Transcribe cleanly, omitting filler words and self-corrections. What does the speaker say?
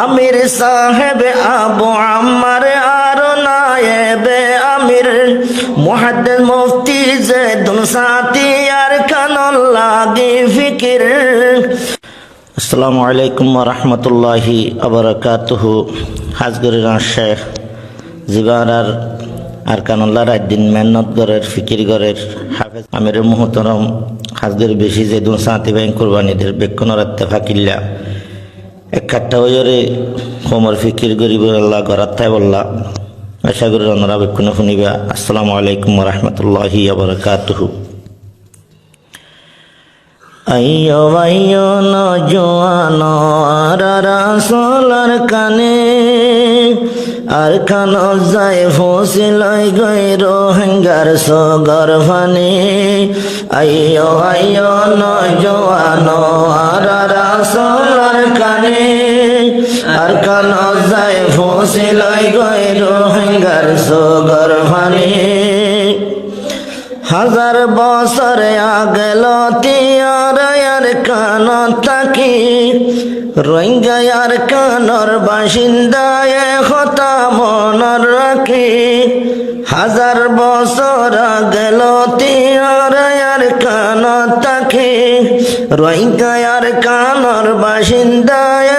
আমির সাহেব আবু আম্মার আর নায়েবে আমির মুহাদ্দিস মুফতি জেদুন সাতি আর কানুল লাগি ফিকির। আসসালামু আলাইকুম ওয়া রাহমাতুল্লাহি ওয়া বারাকাতুহু। হাজগরের শেখ জিবারার আরকানুল্লাহ রাদ্দিন মেহনত গরের ফিকির গরের হাফেজ আমির মুহতরম হাজগর বেশি জেদুন সাতি ব্যাংক কুরবানিদের বেক্ষণর ইত্তেফাকিল্লা একটা ওয়রে কোমর ফিকির গরিব আল্লাহ গরাত্তায় বললা আশা করি ওনারা বেক্ষণ শুনিবা। আসসালামু আলাইকুম ওয়া রাহমাতুল্লাহি ওয়া বারাকাতুহু। আইয়ো আইয়ো নজওয়ানো আর রাসূলের কানে আর খানো যায় ফসিলাই গই রোহিঙ্গার সগর ফানে। আইয়ো আইয়ো নজওয়ানো আর রাসূলের কানে আর খানো যায় ফসিলাই গই রোহিঙ্গার সগর ফানে। হাজার বছর আগেল তিয়ার কান থাকি রোহিঙ্গার কানর বাসিন্দায় কথা মনর রাখি। হাজার বছর আগেল তিয়ার কান থাকি রোহিঙ্গার কানর বাসিন্দায়